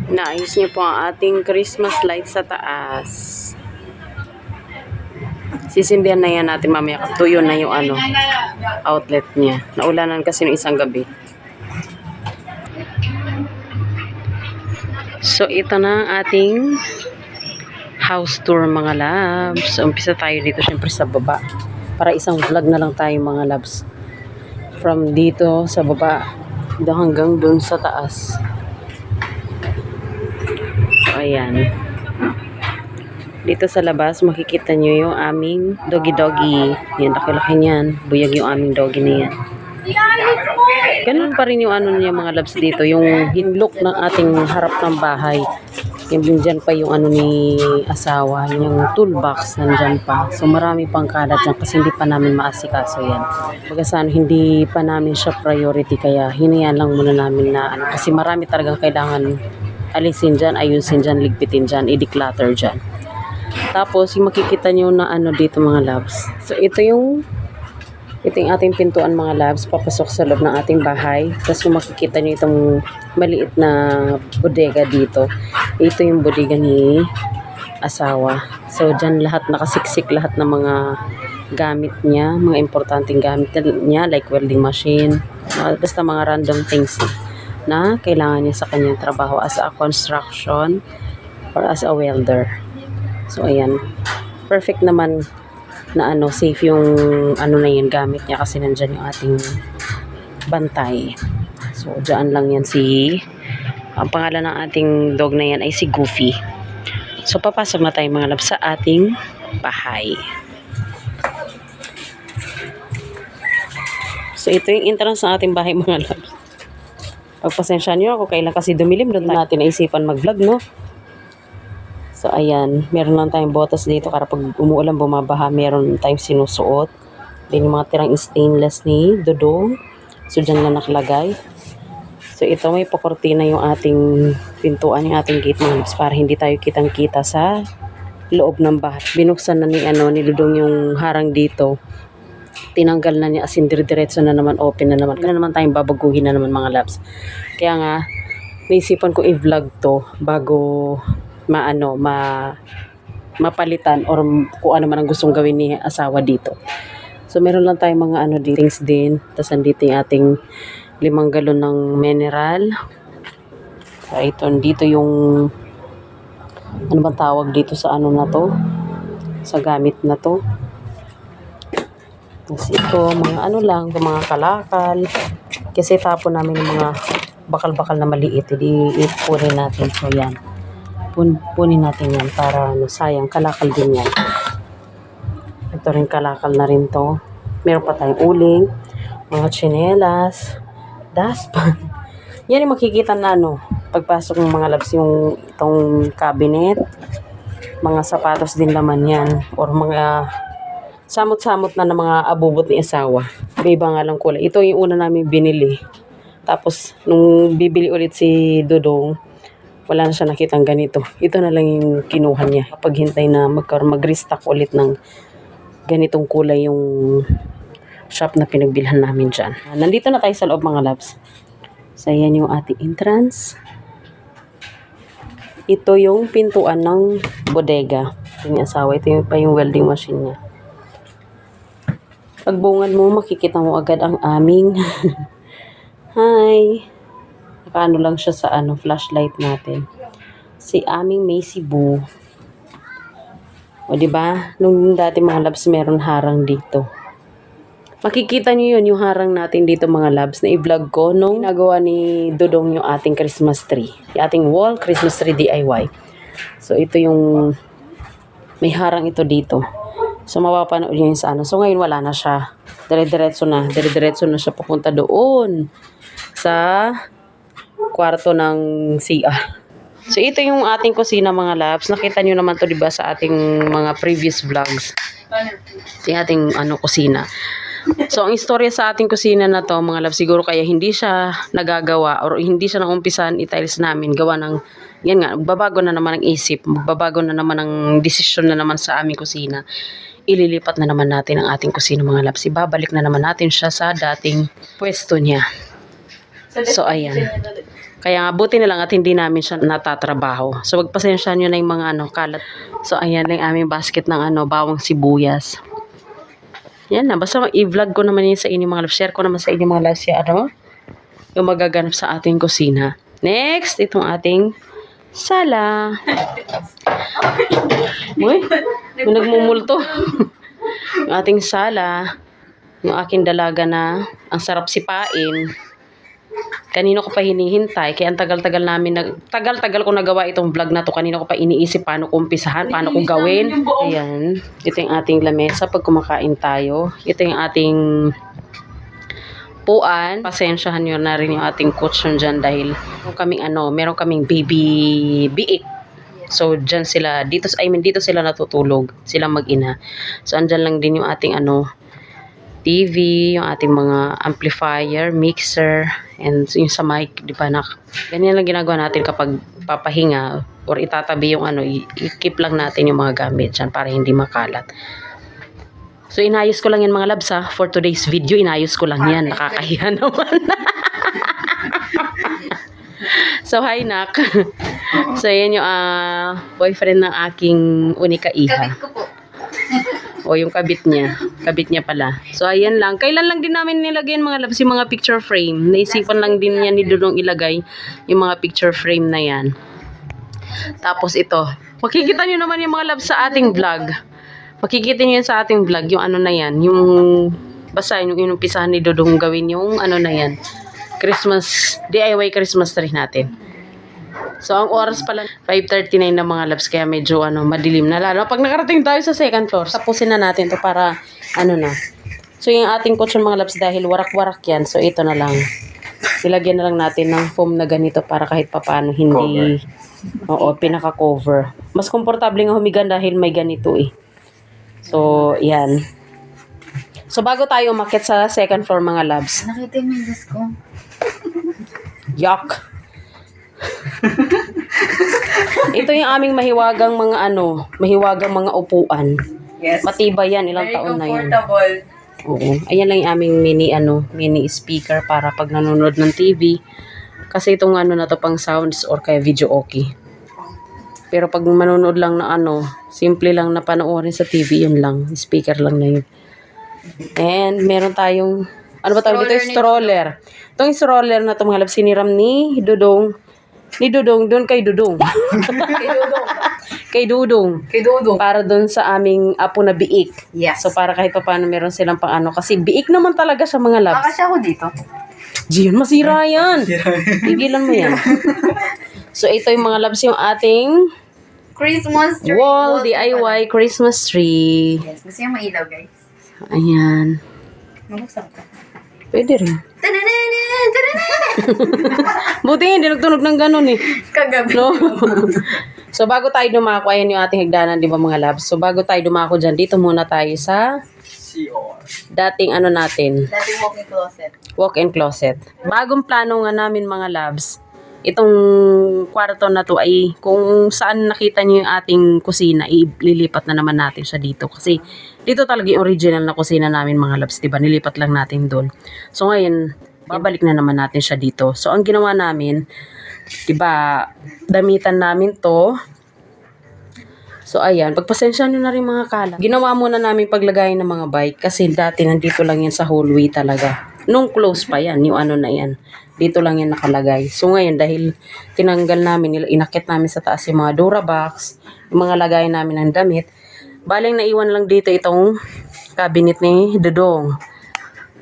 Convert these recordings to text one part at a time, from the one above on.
Naayos niyo po ang ating Christmas light sa taas. Sisindihan na yan natin mamaya. Tuyo na yung outlet niya. Naulanan kasi ng isang gabi. So, ito na ang ating house tour mga loves. So, umpisa tayo dito syempre sa baba. Para isang vlog na lang tayo mga loves. From dito sa baba hanggang dun sa taas. So, ayan. Dito sa labas, makikita nyo yung aming doggy-doggy. Yan, laki-laki niyan. Buyag yung aming doggy na yan. Ganun pa rin yung niya mga loves dito. Yung hinlook ng ating harap ng bahay. Yung dyan pa yung ni asawa. Yung toolbox nandyan pa. So marami pang kalat dyan kasi hindi pa namin maasikaso yan. Pagkasano hindi pa namin siya priority. Kaya hinayaan lang muna namin na kasi marami talagang kailangan alisin dyan, ayusin dyan, ligpitin dyan, i-declutter dyan. Tapos, yung makikita nyo na dito mga loves. So, ito yung ating pintuan mga loves. Papasok sa loob ng ating bahay. Tapos, kung makikita nyo itong maliit na bodega dito. Ito yung bodega ni asawa. So, dyan lahat nakasiksik lahat ng mga gamit niya. Mga importanteng gamit niya like welding machine. Basta mga random things na kailangan niya sa kanyang trabaho as a construction or as a welder. So, ayan. Perfect naman na safe yung na yun gamit niya kasi nandyan yung ating bantay. So, dyan lang yan ang pangalan ng ating dog na yan ay si Goofy. So, papasok na tayo mga loves sa ating bahay. So, ito yung entrance ng ating bahay mga loves. Pagpasensya nyo ako, kailan kasi dumilim doon natin naisipan mag-vlog, no? So, ayan. Meron lang tayong botas dito para pag umuulan, bumabaha, meron tayong sinusuot. Then, yung mga tirang stainless ni Dodong. So, dyan lang nakalagay. So, ito may pakortina yung ating pintuan, yung ating gate mga loves para hindi tayo kitang-kita sa loob ng bahay. Binuksan na ni Dodong yung harang dito. Tinanggal na niya as in diretso na naman, open na naman. Kaya naman tayong babaguhin na naman mga loves. Kaya nga, naisipan ko i-vlog to bago mapalitan or kung ano man ang gustong gawin ni asawa dito. So, meron lang tayong mga things din. Tapos, andito yung ating 5 galon ng mineral. So, dito yung ano bang tawag dito sa na to? Sa gamit na to. Tapos ito, mga lang, mga kalakal. Kasi tapon namin yung mga bakal-bakal na maliit. I-ipunin natin. So, yan. Punin natin yan para sayang. Kalakal din yan. Ito rin kalakal na rin to. Meron pa tayong uling, mga tsinelas, dustpan. Yan yung makikita na pagpasok ng mga loves yung itong cabinet. Mga sapatos din laman yan. Or mga samot-samot na ng mga abubot ni asawa. Iba nga lang kulay. Ito yung una namin binili. Tapos, nung bibili ulit si Dodong, wala na siya nakitang ganito. Ito na lang yung kinuha niya. Kapag hintay na mag-restock ulit ng ganitong kulay yung shop na pinagbilhan namin dyan. Nandito na tayo sa loob mga loves. So, yan yung ating entrance. Ito yung pintuan ng bodega. Ito yung asawa. Ito pa yung welding machine niya. Pagbungad mo, makikita mo agad ang aming hi! Nakaano lang siya sa flashlight natin. Si aming Macy Boo. O, diba? Nung dati mga loves, meron harang dito. Makikita niyo yun, yung harang natin dito mga loves, na i-vlog ko nung nagawa ni Dodong yung ating Christmas tree. Yung ating wall Christmas tree DIY. So, ito yung may harang ito dito. So, mapapanood nyo yun sa So, ngayon wala na siya. Dire-diretso na siya papunta doon sa kwarto ng CR. So, ito yung ating kusina mga loves. Nakita nyo naman to diba sa ating mga previous vlogs. Yung ating kusina. So, ang istorya sa ating kusina na to mga loves, siguro kaya hindi siya nagagawa or hindi siya naumpisan i-tiles namin. Gawa ng, yan nga, magbabago na naman ang isip. Magbabago na naman ang desisyon na naman sa aming kusina. Ililipat na naman natin ang ating kusina mga loves. Ibabalik na naman natin siya sa dating pwesto niya. So, ayan. Kaya nga, buti na lang at hindi namin siya natatrabaho. So, magpasensya nyo na yung mga kalat. So, ayan lang aming basket ng bawang sibuyas. Yan na. Basta i-vlog ko naman yun sa inyo mga loves. Share ko naman sa inyo mga loves yung magaganap sa ating kusina. Next, itong ating sala. Uy, may nagmumulto. Yung ating sala. Yung aking dalaga na ang sarap sipain. Kanino ko pa hinihintay, kaya ang tagal-tagal namin, tagal-tagal ko nagawa itong vlog na to. Kanino ko pa iniisip paano ko umpisahan, paano ko gawin. Ayan, ito yung ating lamesa pag kumakain tayo. Ito yung ating puan. Pasensyahan nyo na rin yung ating kutsyon dyan dahil meron kaming baby biik. So, dyan sila, dito sila natutulog, silang mag-ina. So, andyan lang din yung ating TV, yung ating mga amplifier, mixer, and yung sa mic, di ba ganyan lang ginagawa natin kapag papahinga or itatabi yung i-keep lang natin yung mga gamit dyan para hindi makalat. So, inayos ko lang yan mga labs for today's video, inayos ko lang yan, nakakahiya naman. So, hi Nak. So, yan yung boyfriend ng aking unika iha. Kabit ko po. O, yung kabit niya pala. So, ayan lang. Kailan lang din namin nilagay mga labs yung mga picture frame. Naisipan lang din yan ni Dudong ilagay yung mga picture frame na yan. Tapos ito. Makikita nyo naman yung mga labs sa ating vlog. Makikita nyo yan sa ating vlog. Yung na yan. Yung basta yung inumpisahan ni Dudong gawin yung na yan. DIY Christmas tree natin. So, ang oras pala, 5:39 na mga labs, kaya medyo madilim na. Lalo, pag nakarating tayo sa second floor, tapusin na natin to para, na. So, yung ating kutsyon mga labs, dahil warak-warak yan, so ito na lang. Ilagyan na lang natin ng foam na ganito para kahit papaano hindi, pinaka-cover. Mas komportable nga humiga dahil may ganito eh. So, yan. So, bago tayo umakyat sa second floor mga labs. Nakita yung medyas ko. Yuck! Ito yung aming mahiwagang mga upuan. Yes. Matibay yan, ilang taon na yan. Comfortable. Oo. Ayan lang yung aming mini speaker para pag nanonood ng TV. Kasi itong na to pang sounds or kaya video okay. Pero pag manonood lang na simple lang na panoorin sa TV, yun lang. Speaker lang na yun. And meron tayong, ba tawag dito? Stroller. Itong stroller na to mga labs, siniram ni Dudong. Doon kay Dudong. Kay Dudong. Para doon sa aming apo na biik. Yes. So para kahit pa paano meron silang pang kasi biik naman talaga sa mga labs. Makasya ako dito. Gian, masira yan. Tigilan mo yan. So ito yung mga labs yung ating Christmas tree. wall DIY Christmas tree. Yes. Gusto yung mailaw, guys. Ayan. Mabuksan ka. Pwede rin. Buti hindi nagtunog ng ganun eh. Kagabi. No? So, bago tayo dumako, ayan yung ating hagdanan, di ba mga labs? So, bago tayo dumako dyan, dito muna tayo sa dating natin. Dating walk-in closet. Walk-in closet. Bagong plano nga namin mga labs, itong kwarto na to ay kung saan nakita niyo yung ating kusina, ililipat na naman natin siya dito. Kasi dito talaga yung original na kusina namin mga labs, diba? Nilipat lang natin doon. So ngayon, babalik na naman natin siya dito. So ang ginawa namin, diba, damitan namin to. So ayan, pagpasensya nyo na rin mga kalat. Ginawa muna namin paglagay ng mga bike kasi dati nandito lang yan sa hallway talaga. Nung close pa yan, yung na yan. Dito lang yan nakalagay. So ngayon, dahil tinanggal namin, inakit namin sa taas yung mga Durabox, yung mga lagay namin ng damit, baling naiwan lang dito itong cabinet ni Dudong.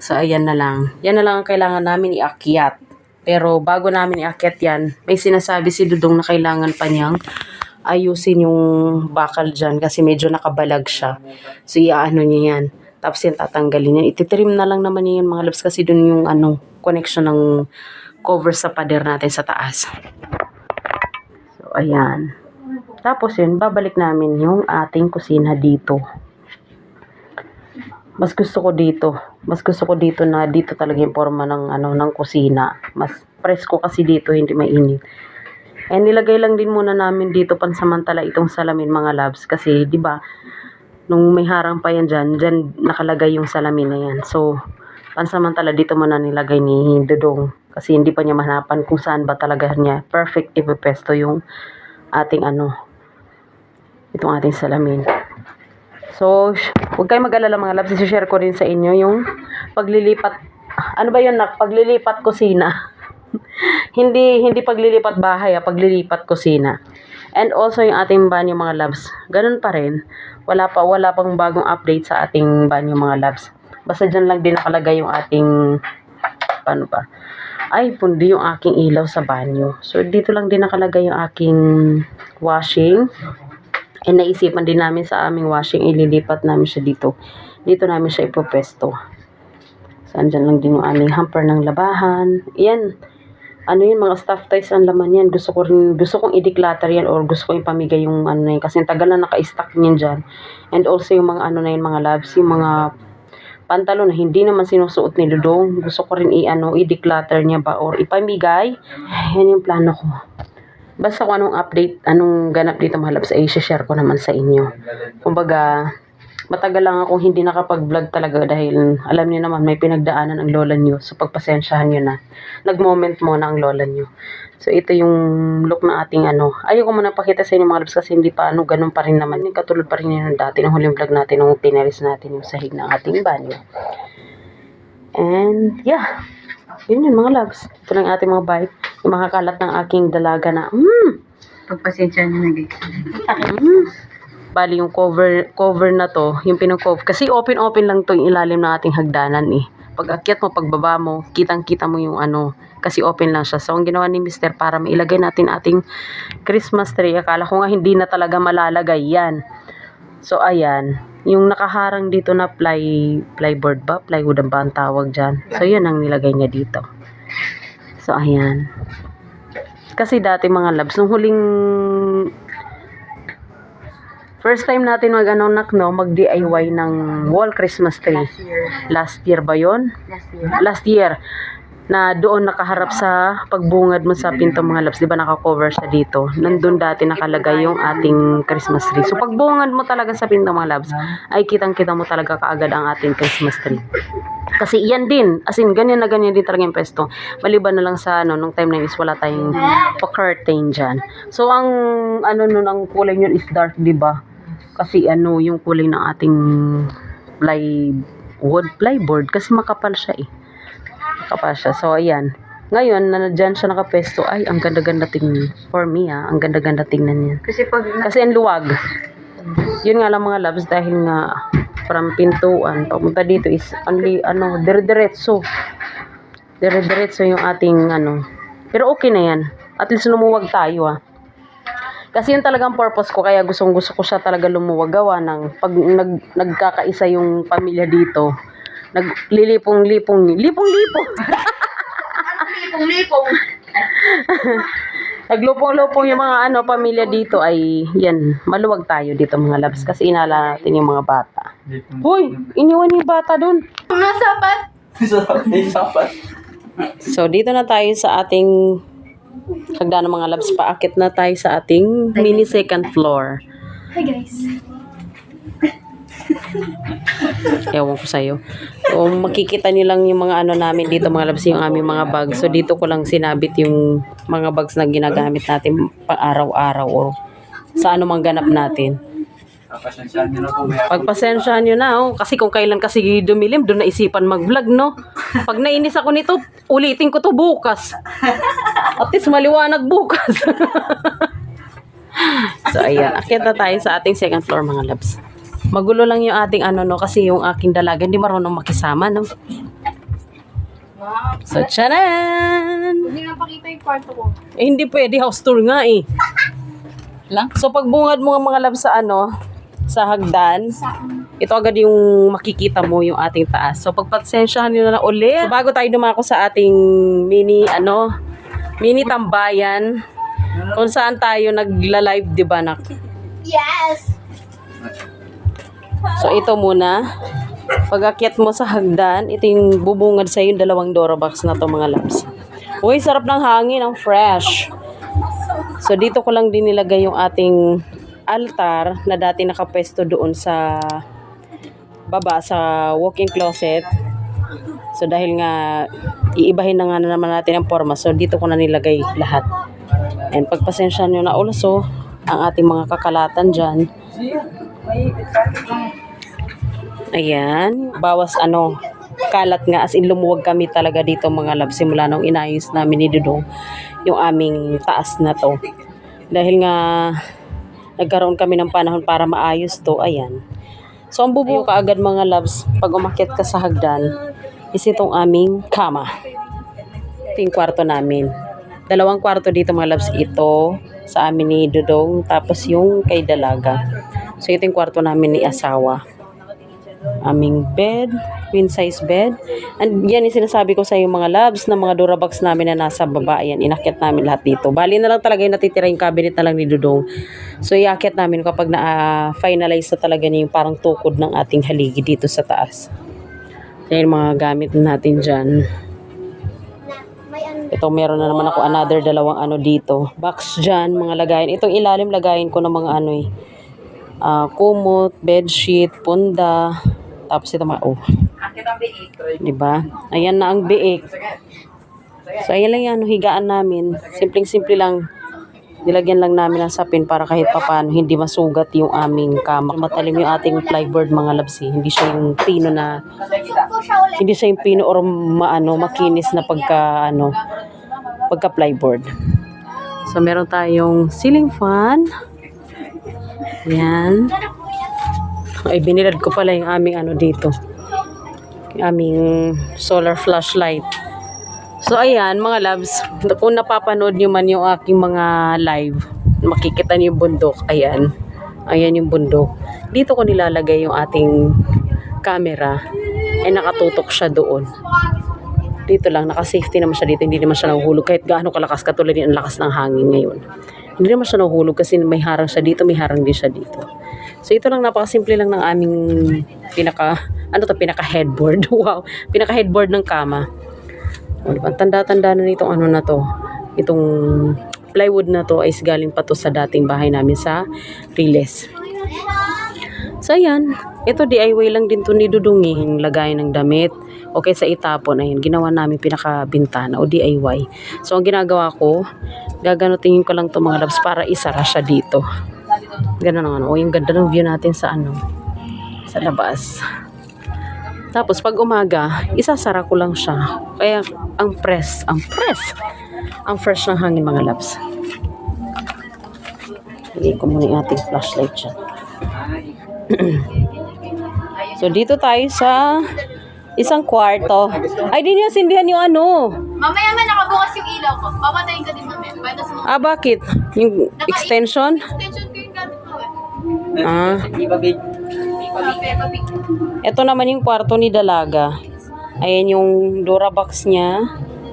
So ayan na lang. Yan na lang ang kailangan namin iakyat. Pero bago namin iakyat yan, may sinasabi si Dudong na kailangan pa niyang ayusin yung bakal dyan kasi medyo nakabalag siya. So iaano niya yan. Tapos yan tatanggalin yan. Ititrim na lang naman niya yung mga labs kasi dun yung connection ng cover sa pader natin sa taas. So ayan. Tapos yun, babalik namin yung ating kusina dito. Mas gusto ko dito na dito talaga yung forma ng kusina. Mas presko kasi dito, hindi mainit. And nilagay lang din muna namin dito pansamantala itong salamin mga labs kasi 'di ba nung may harang pa yan dyan nakalagay yung salamin na yan. So pansamantala dito muna nilagay ni Dudong kasi hindi pa niya mahanapan kung saan ba talaga niya perfect ipepesto yung ating itong ating salamin. So, huwag kayong mag-alala mga labs, i-share ko rin sa inyo yung paglilipat, ano ba yun, paglilipat kusina. hindi paglilipat bahay, paglilipat kusina. And also yung ating banyo mga labs, ganun pa rin. Wala pang bagong update sa ating banyo mga labs. Basta dyan lang din nakalagay yung ating, paano ba? Ay, pundi yung aking ilaw sa banyo. So, dito lang din nakalagay yung aking washing. And naisipan din namin sa aming washing, ililipat namin siya dito. Dito namin siya ipopesto. So, andyan lang din yung aming hamper ng labahan. Yan. Ano yun, mga stuff toys ang laman yan. Gusto kong i-declutter yan or gusto kong ipamigay yung ano na yun. Kasi tagal na naka-stack niyan dyan. And also yung mga ano na yun, mga labs, yung mga pantalon na hindi naman sinusuot ni Dudong. Gusto ko rin i-declutter niya ba or ipamigay. Yan yung plano ko. Basta kung anong update, anong ganap dito mga labs, ay share ko naman sa inyo. Kumbaga, matagal lang akong hindi nakapag-vlog talaga dahil alam niyo naman may pinagdaanan ang lola niyo. So pagpasensyahan niyo na. Nag-moment muna ang lola niyo. So ito yung look na ating Ayaw ko muna pakita sa inyo mga labs kasi hindi pa ganun pa rin naman. Katulad pa rin yun dati ng huling vlog natin nung tinalis natin yung sahig ng ating banyo. And yeah. Yun mga labs. Ito lang ating mga bite. Yung mga kalat ng aking dalaga na Pagpasensya niyo na guys. Bali yung cover na to, yung pinang-cover. Kasi open lang to yung ilalim ng ating hagdanan eh. Pag akyat mo, pagbaba mo, kitang-kita mo yung kasi open lang siya. So ang ginawa ni Mr. para mailagay natin ating Christmas tree. Akala ko nga hindi na talaga malalagay yan. So ayan, yung nakaharang dito na plyboard ba? Plywood ba ang tawag dyan? So yan ang nilagay niya dito. So ayan. Kasi dati mga labs, nung huling first time natin mag-DIY ng wall Christmas tree. Last year ba yun? Last year. Na doon nakaharap sa pagbungad mo sa pinto mga labs. Diba naka-cover siya dito? Nandun dati nakalagay yung ating Christmas tree. So pagbungad mo talaga sa pinto mga labs, ay kitang-kita mo talaga kaagad ang ating Christmas tree. Kasi iyan din, as in, ganyan din talaga yung pesto. Maliban na lang sa, nung time na yun is wala tayong pa-curtain dyan. So, ang kulay yun is dark, diba? Kasi, yung kulay ng ating plyboard, kasi makapal siya eh. Makapal siya. So, ayan. Ngayon, na dyan siya nakapesto, ay, ang ganda-ganda tingnan. For me, ang ganda-ganda tingnan niya. Kasi ang luwag. Yun nga lang mga labs, dahil nga, from pintuan papunta dito is only dire-diretso yung ating pero okay na yan, at least lumuwag tayo kasi yun talagang purpose ko, kaya gusto ko siya talaga lumuwag. Gawa ng pag nagkakaisa yung pamilya dito, naglilipong-lipong naglupong-lupong yung mga pamilya dito, ay yan, maluwag tayo dito mga labs kasi inala natin yung mga bata. Hoy, iniwan yung bata dun. Sapat. So dito na tayo sa ating hagdan ng mga labs. Paakit na tayo sa ating mini second floor. Hi guys. Ewan ko sa'yo. So, makikita nyo lang yung mga namin dito mga labs, yung aming mga bags. So dito ko lang sinabit yung mga bags na ginagamit natin pang araw-araw o sa anumang ganap natin. Pagpasensyahan nyo na, kasi kung kailan kasi dumilim, doon naisipan mag-vlog, no? Pag nainis ako nito, ulitin ko to bukas. At least maliwanag bukas. So ayan, akit na tayo sa ating second floor mga labs. Magulo lang yung ating kasi yung aking dalaga hindi marunong makisama, no? So, tcharan! Hindi na pakita yung kwarto ko. Eh, hindi pwede, house tour nga eh. So, pagbungad mo mga labs sa hagdan, ito agad yung makikita mo yung ating taas. So, pagpasensyahan nyo na lang ulit. So, bago tayo dumako sa ating mini tambayan, kung saan tayo nagla-live, diba, nak? Yes! So, ito muna. Pag-akyat mo sa hagdan, ito yung bubungad sa yung 2 Dorobox na to mga labs. Uy, sarap ng hangin, ang fresh. So, dito ko lang din nilagay yung ating altar na dati nakapesto doon sa baba, sa walk-in closet. So dahil nga iibahin na nga na naman natin ang forma, so dito ko na nilagay lahat. And pagpasensya nyo na also ang ating mga kakalatan dyan. Ayan, bawas kalat nga, as in lumuwag kami talaga dito mga love simula nung inayos namin ni Dudong yung aming taas na to. Dahil nga nagkaroon kami ng panahon para maayos to, ayan. So ang bubuo kaagad mga loves pag umakyat ka sa hagdan is itong aming kama. Ito yung kwarto namin. 2 kwarto dito mga loves, ito sa amin ni Dudong, tapos yung kay Dalaga. So ito yung kwarto namin ni asawa. Aming bed, queen size bed. And yan yung sinasabi ko sa yung mga loves na mga Durabox namin na nasa baba. Yan, inakyat namin lahat dito. Bali na lang talaga yung natitira yung cabinet na lang ni Dudong. So iakyat namin kapag na-finalize na talaga niya yung parang tukod ng ating haligi dito sa taas. Yan yung mga gamit natin dyan. Ito meron na naman ako another 2 dito. Box dyan, mga lagayin. Itong ilalim lagayin ko ng mga kumot, bedsheet, punda, tapos ito mga diba? Ayan na ang biik. So ayan lang yan, higaan namin. Simpleng-simple lang. Nilagyan lang namin ng sapin para kahit papano hindi masugat yung aming kama. Matalim yung ating plyboard mga labsi. Hindi siya yung pino na hindi siya yung pino or makinis na pagka plyboard. So meron tayong ceiling fan. Yan. Ay, binilad ko pala yung aming dito. Yung aming solar flashlight. So, ayan, mga loves. Kung napapanood nyo man yung aking mga live, makikita nyo yung bundok. Ayan. Ayan yung bundok. Dito ko nilalagay yung ating camera. Ay, nakatutok siya doon. Dito lang, naka-safety naman siya dito. Hindi naman siya nahuhulog. Kahit gaano kalakas, katulad yung lakas ng hangin ngayon. Hindi naman siya nahuhulog kasi may harang siya dito, may harang din siya dito. So ito lang, napakasimple lang ng aming pinaka-headboard. Wow, pinaka-headboard ng kama. Tanda-tanda na nitong na to. Itong plywood na to ay galing pa to sa dating bahay namin sa Riles. So ayan, ito DIY lang din to ni Dudong, yung lagay ng damit. Okay, sa itapon, ayan, ginawa namin pinaka-bintana o DIY. So ang ginagawa ko, gaganutingin ko lang to mga labs para isara siya dito. Ganun yung ganda ng view natin sa sa labas. Tapos pag umaga, isasara ko lang siya. Kaya ang fresh ng hangin mga labs. Hindi ko muna yung ating flashlight siya. So dito tayo sa isang kwarto. Ay, di niya sindihan yung Mamaya man nakabukas yung ilaw ko. Papatayin ka din mamaya. Bakit? Yung extension? Extension ko yung gamit ko Ito naman yung kwarto ni Dalaga. Ayan yung Durabox niya.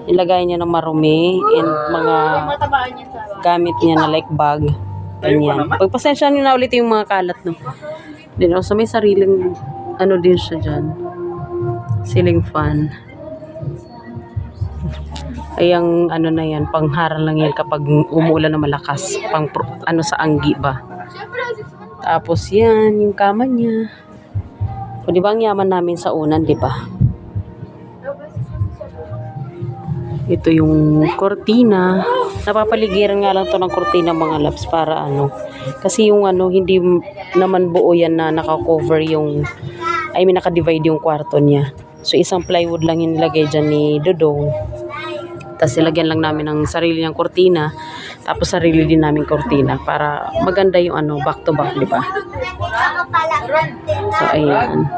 Nilagay niya ng marumi and mga gamit niya na like bag. Ganyan. Pagpasensya niyo na ulit yung mga kalat, no? Then also may sariling din siya dyan. Ceiling fan. Ay ang na yan, pangharang lang yan kapag umuulan na malakas. Sa anggi ba. Tapos yan, yung kama niya. O diba ang yaman namin sa unan, diba? Ito yung kortina. Napapaligiran nga lang to ng kortina mga loves para kasi yung hindi naman buo yan na naka-cover yung naka-divide yung kwarto niya. So isang plywood lang yung nilagay dyan ni Dudong. Tapos ilagyan lang namin ng sarili niyang kortina. Tapos sarili din namin kortina para maganda yung back to back, di ba? So ayan.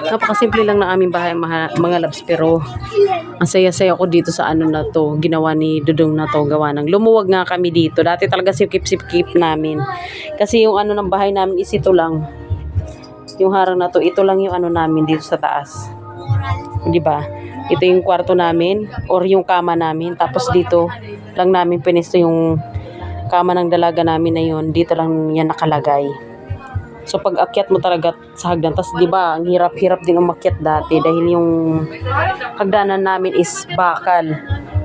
Napakasimple lang ng aming bahay mga labs, pero ang saya-saya ko dito sa na to. Ginawa ni Dudong na to, gawa ng lumuwag nga kami dito. Dati talaga sikip-sikip namin. Kasi yung ng bahay namin is ito lang. Yung harang na to, ito lang yung namin dito sa taas. Di ba? Ito yung kwarto namin or yung kama namin. Tapos dito lang namin pinisto yung kama ng dalaga namin na yun. Dito lang yan nakalagay. So pag akyat mo talaga sa hagdan, tas di ba, ang hirap-hirap din umakyat dati dahil yung hagdanan namin is bakal.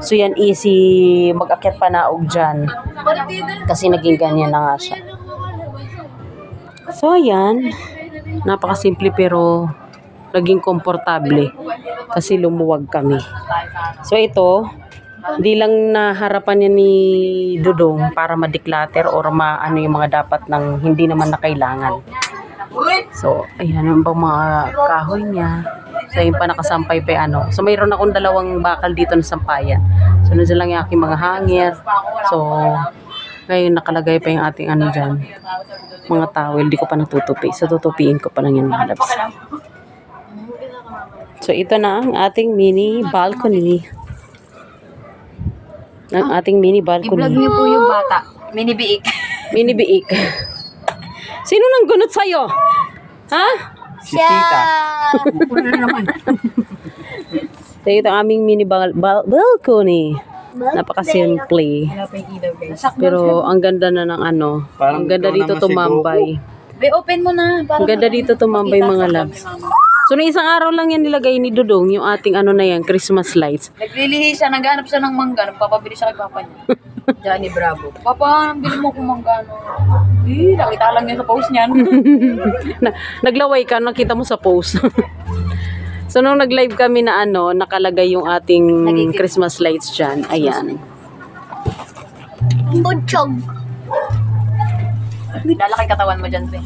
So yan easy mag-akyat panaog dyan. Kasi naging ganyan na nga siya. So ayan, napakasimple pero naging komportable. kasi lumuwag kami. So ito, di lang naharapan niya ni Dudong para ma-declutter or maano yung mga dapat ng hindi naman na kailangan. So, ayan yung bang mga kahoy niya. So, yun pa nakasampay pa ano. So, mayroon akong dalawang bakal dito na sampayan. So, nandiyan lang yung aking mga hangir. So, ngayon nakalagay pa yung ating ano dyan. Mga towel, di ko pa natutupi. So, tutupiin ko pa lang yung mga labs. So, ito na ang ating mini balcony. Ang ating mini balcony. I-vlog niyo po yung bata. Mini biik. Mini biik. Sino nang gunot sa'yo? Ha? Si Tita. So, ito ang aming mini balcony. Napaka-simple. Pero ang ganda na ng ano. Parang Ang ganda ikaw dito naman si tumambay. Be, open mo na. Ang ganda dito tumambay mga loves. So, nung isang araw lang yan nilagay ni Dudong, yung ating ano na yan, Christmas lights. Naglilihi siya, naghanap siya ng mangga. Nagpapabili siya kay papa niya. Johnny Bravo. Papa, bili mo kong mangga. Nakita lang niya sa post niyan. Naglaway ka, nakita mo sa post. So, nung nag-live kami na ano, nakalagay yung ating Christmas lights dyan. Ayan. Butchog. Lalaki katawan mo dyan, Pre.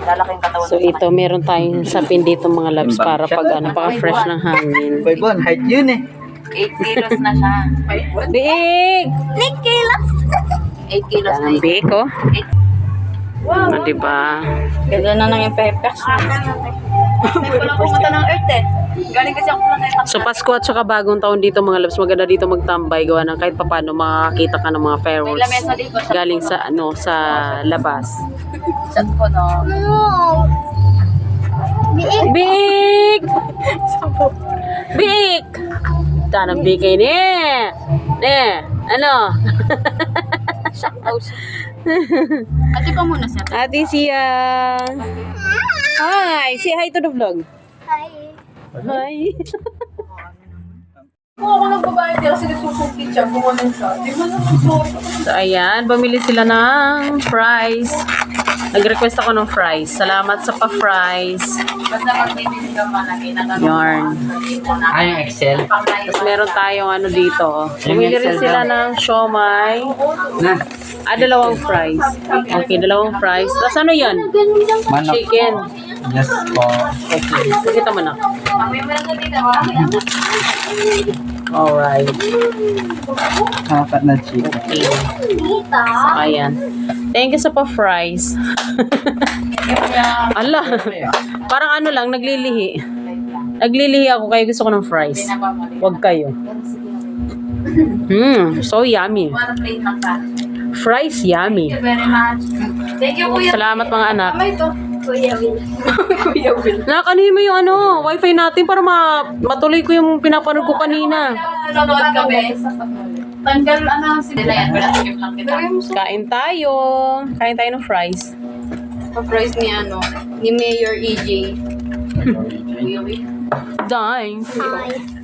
Lalaki yung katawan So, ito, meron tayong sapin dito mga loves para pag ano, paka-fresh ng hangin. Boy Bon, height yun eh. 8 kilos na siya. Big! 8 kilos? 8 kilos na. Ang big, oh. Wow. Diba? Ganda na ng yung peppers. Hindi ko lang pumunta ng Earth eh. Galing kasi ako planeta. So, Pasko at saka bagong taon dito mga loves, maganda dito magtambay. Gawa ng kahit papano makakita ka ng mga May fireworks lamesa dito. galing sa ano sa labas. Chat ko, no? Big! Big! Tanang big kayo ni! Ano? Ate pa muna siya. Ate siya! Hi! Say hi to the vlog. Hi! Kung ako nagbabayad din kasi nagsusuki siya, buwanan siya. Di ba nagsusuki? So, ayan. Bumili sila ng fries. Nag-request ako ng fries. Salamat sa pa-fries. Basta magbibili ka man, nakita ka Yarn. Ay, yung Excel. Tapos meron tayong ano dito. Bumili rin sila ng siomay. Na, Dalawang fries. Okay, dalawang fries. Tapos ano yan? manok. Chicken. Yes po. Okay. Nakita mo na. Kami mo lang dito. Alright. Hapat na chicken. Okay. So, ayan. Thank you sa pa-fries. Ala. Parang ano lang, naglilihi. Naglilihi ako kaya gusto ko ng fries. Huwag kayo. So yummy. One plate lang sa. Fries yummy. Thank you very much. Thank you, Kuya. Salamat mga anak. Kamay ito. Kuya Will. Kuya Will. Nakakanin mo yung ano, wifi natin para matuloy ko yung pinapanood ko kanina. Nanonood kami. Tanggal ano si Dila yan. Skip lang kita. Kain tayo. Kain tayo ng fries. Pa-price ni ano, ni Mayor EJ. Kuya Will. Dime. Hi.